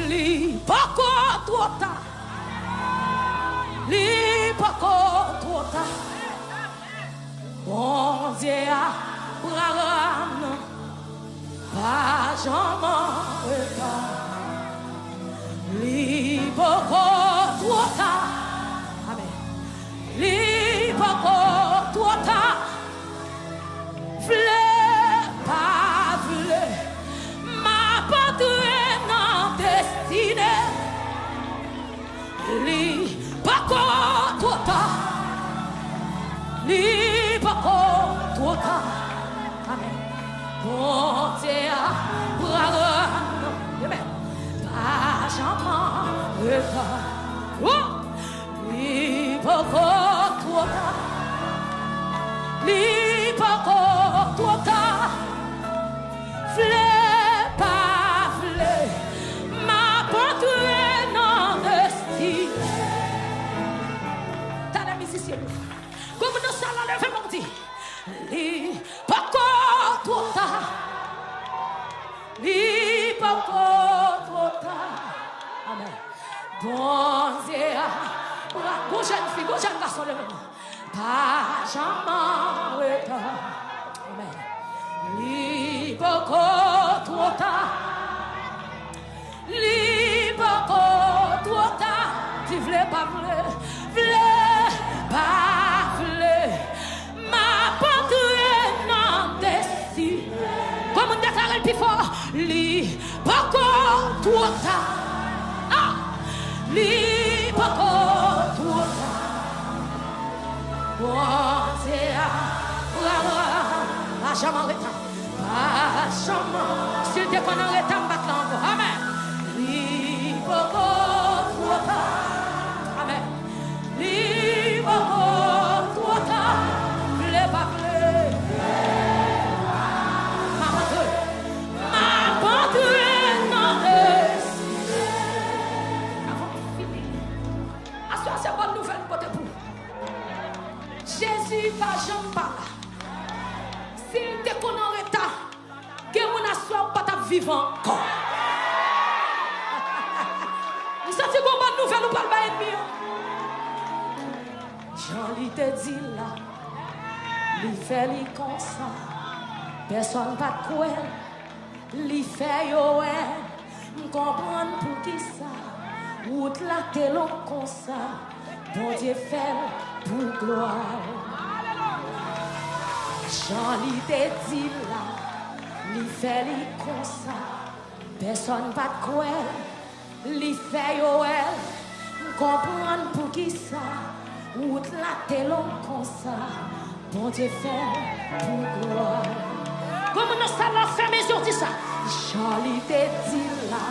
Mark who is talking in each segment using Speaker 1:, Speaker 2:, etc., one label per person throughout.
Speaker 1: li pas trop tard. Li pas trop tard. Bon Dieu a bravo, pas jamais retard. Li pas trop tard. Amen. Li pas trop tard. Vle pas vle, ma patrie non destinée. Li pas trop tard. Li pas trop tard. Amen. Bon Dieu, bravo. Amen. Pas jamais retard. Oh! Li pas trop tard. Li pas trop tard. Vle pas vle, ma patrie non destinée. T'as la musicienne. Comme nous sommes à lever mon dit. Li pas trop tard. Li pas trop tard. Amen. Bon Dieu. Bon jeune fille, bon jeune garçon, le même. Pas jamais retard. Amen. Li pas trop tard. Li pas trop tard. Tu voulais pas pas ma patrie non destinée. Comme on déclare le plus fort. Li pas trop tard. Ah, li pas trop tard. Bon Dieu, pas jamais retard. Pas jamais. S'il te connaît en retard, battre l'envoi. Amen. Li pas trop tard. Amen. Li pas trop tard. Vle pas vle. Ma patrie non destinée. Avant de finir, c'est bonne nouvelle pour te. Jésus pas jamais pas là. S'il te connaît en retard, que mon assoir pas ta vivant encore. Vous sentez une bonne nouvelle ou pas le ennemi? Jean-Li te dit là, il fait li comme ça. Personne pas quoi, il fait yo elle. M'comprendre pour qui ça. Route la te long comme ça. Bon Dieu fait pour gloire. Jean-Li te dit là, il fait li comme ça. Personne pas quoi, il fait yo elle. M'comprendre pour qui ça. Route la te long comme ça. Bon Dieu fait pour gloire. Comme nous sommes fermés sur ça. Jean-Li te dit là,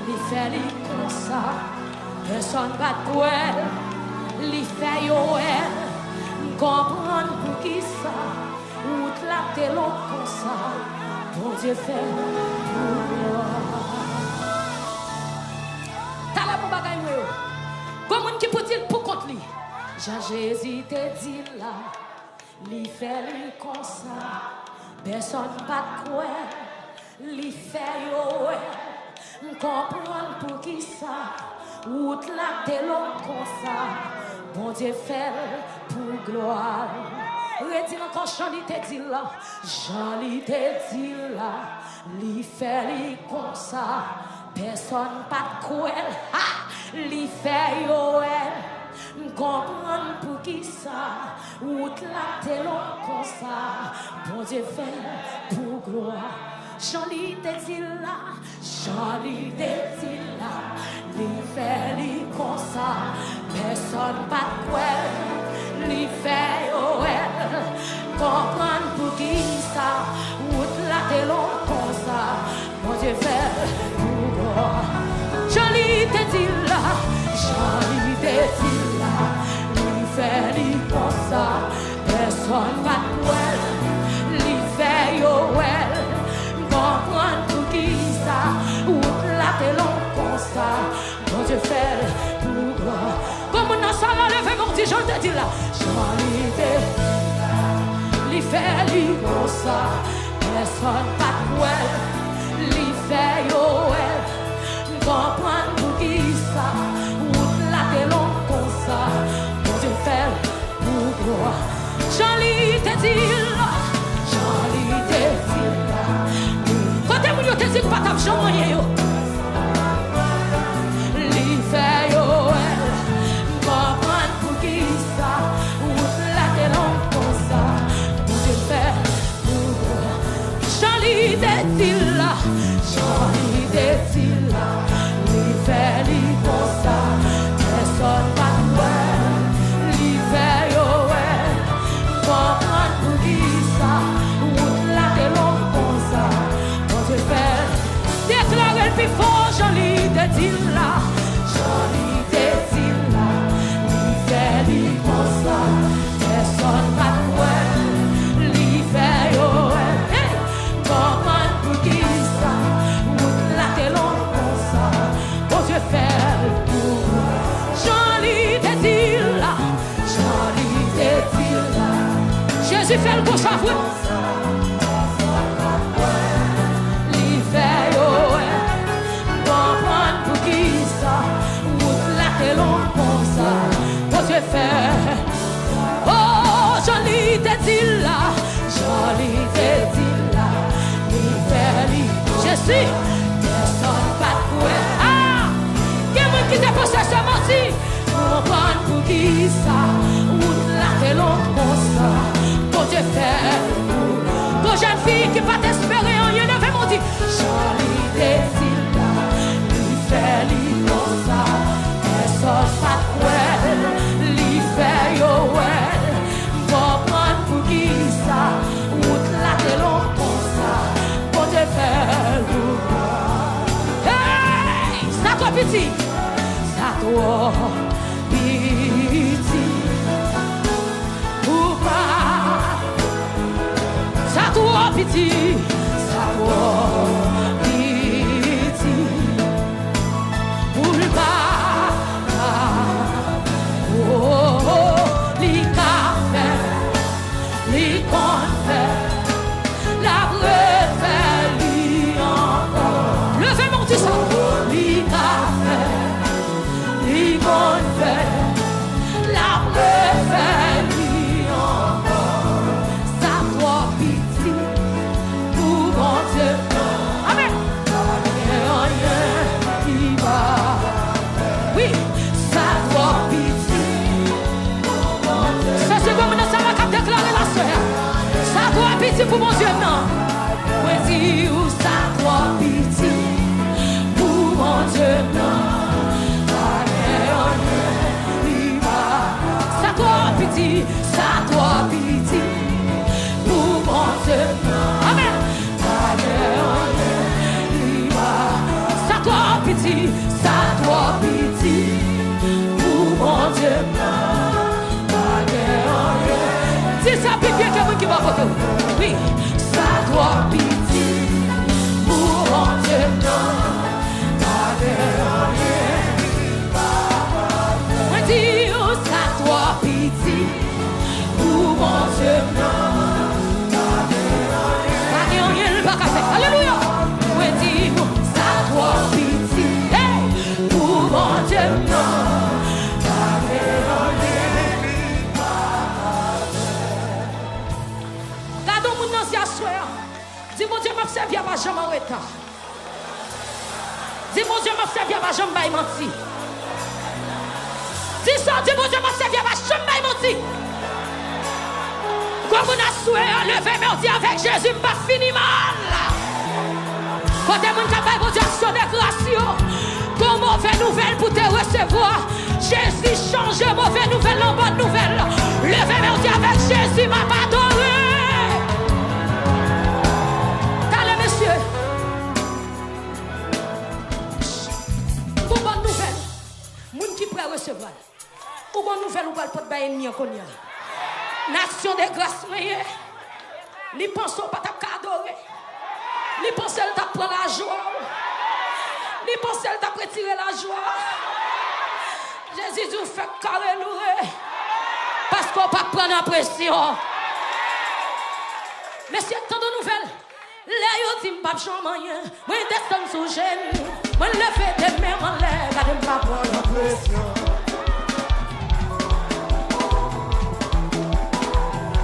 Speaker 1: il fait li comme ça. Personne pas quoi, il fait yo elle. Comprendre pour qui ça. Route la te long comme ça. Bon Dieu fait pour gloire. T'as la pour bagaille moi. Comment qui peut-il pour contre lui? Jésus te dit là, il fait lui comme ça. Personne pas quoi, il fait yo. Comprendre pour qui ça. Route la te long comme ça. Bon Dieu fait pour gloire. Redis encore Jean-Li te dit là. Jean-Li te dit là. Il fait lui comme ça. Personne pas quoi. Li fait yo elle. Comprendre pour qui ça. Route la te long comme ça. Bon Dieu fait pour gloire. Jean-Li te dit là. Jean-Li te dit là. Li fait li comme ça. Personne pas quoi. Li fait yo elle. Comprendre pour qui ça. Route la te long comme ça. Bon Dieu fait pour gloire. Jean-Li te dit là, Jean-Li te dit là, lui fait li comme ça, personne pas de lui fait yo elle, comprendre pour qui ça, ou la te long comme ça, bon Dieu fait pour gloire. Comme on a ça levé mon petit Jean te dit là, Jean-Li te dit là, lui fait li comme ça, personne pas de lui fait yo elle. là. J'en désir là. Quand t'es venu, t'es dit pas t'as jamais yo. Li fait yo elle. Comprendre pour qui ça. Ou la t'es long comme ça. Pour te faire. J'en désir là. J'en désir là. Li fait li comme ça. Personne pas ouais. Li fait yo elle. Comprendre pour qui ça. Ou la t'es long comme ça. Pour te faire. Déclarer le plus fort. J'en désir là. J'en désir là. Li fait li comme ça. Personne pas ouais. Li fait yo elle. Comprendre pour qui ça. Ou la t'es long comme ça. Pour te faire pour. J'en désir là. J'en désir là. Jésus fait le gauche à vous. Li fait yo comprendre pour qui ça. Ou la t'es long comme ça. Pour te faire. Oh, j'en désir là. J'en désir là. Li fait li. Jésus. Personne pas de quoi. Ah! Quelqu'un qui t'a posé ce menti. Comprendre pour qui ça. Ou la t'es long comme ça. Pour te faire. Pour jeune fille qui va t'espérer en rien ne fait mon dit. J'en désir là. Li fait li comme ça. Personne pas de quoi. Li fait yo well. Comprendre pour qui ça. Ou la t'es long comme ça. Pour te faire. Hey! Ça toi petit. Ça toi petit. Ou pas. Ça toi petit. Ça toi petit. Ou pas. Oh, oh, li café. Li confère. La refait li encore. Levez mon petit sang. Li café. Li confère. La refait li encore. Ça toi petit. Pour mon Dieu. Amen. Rien qui va. Oui. Ça toi petit. Ça c'est comme ça va cap déclarer la soeur. Ça toi petit pour mon Dieu non. Oui, ou ça toi petit. Pour mon Dieu non. Ça toi petit. Ça toi petit. Pour mon Dieu non. Amen. Ça toi petit. Ça toi petit. Pour mon Dieu non. Si ça pique quelqu'un qui va voter. Oui, ça doit pitié pour mon Dieu non. Moi dis ça doit pitié pour mon Dieu non. Pas rien pas qu'à faire. Alléluia. Moi dis ça doit pitié pour mon Dieu non. Dis mon Dieu m'a servi à ma jambe en retard. Dis mon Dieu m'a servi à ma jambe en menti. Dis ça, dis mon Dieu m'a servi à ma jambe en menti. Comme on a souhaité à lever merdi avec Jésus, m'a fini mal. Quand t'es mon capable de action de grâce, comme mauvaise nouvelle pour te recevoir. Jésus change mauvaise nouvelle en bonne nouvelle. Lever merdi avec Jésus, m'a pardonné. Monsieur, pour bonne nouvelle, moun qui prêt recevoir. Pour bonne nouvelle, ou pas le bailler ni encore ni. Nation de grâce, les pensons pas t'adorer, les pensons t'a prendre la joie, les pensons t'a retirer la joie. Jésus nous fait carré louer, parce qu'on pas prendre la pression. Mais c'est tant de nouvelles. Les yo dit m'pas jamais, moi descends sous genou, moi lever des mains en l'air, garde m'pas prendre la pression.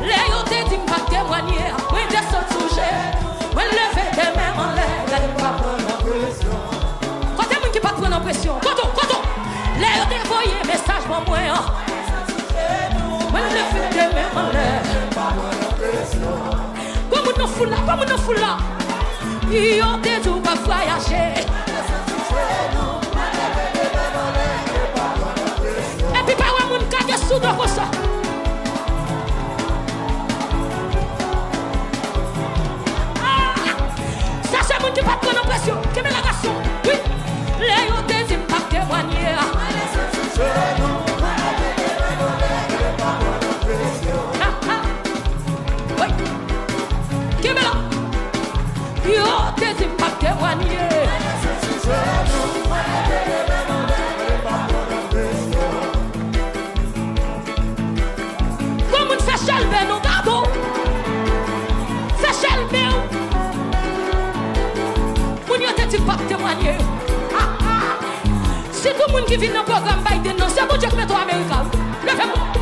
Speaker 1: Les yo dit m'pas pression. Koto. L'air dévoyé, message pour moi. Moi, le fait de même en l'air. Comme nous fout là. Ils ont des jours pour voyager. Et puis, pas un monde qui a sous de ça. Ça, c'est un monde qui n'a pas de pression. Qui met la garçon. Oui. Les ont des impacts témoignés. Oui. Qui met là? Ils ont des impacts témoignés. Comme on fait chalber nos gâteaux. Fait chalber. On y a des impacts témoignés. Si tout le monde qui vient dans le programme Biden, c'est bon Dieu qui met toi américain. Levez-moi.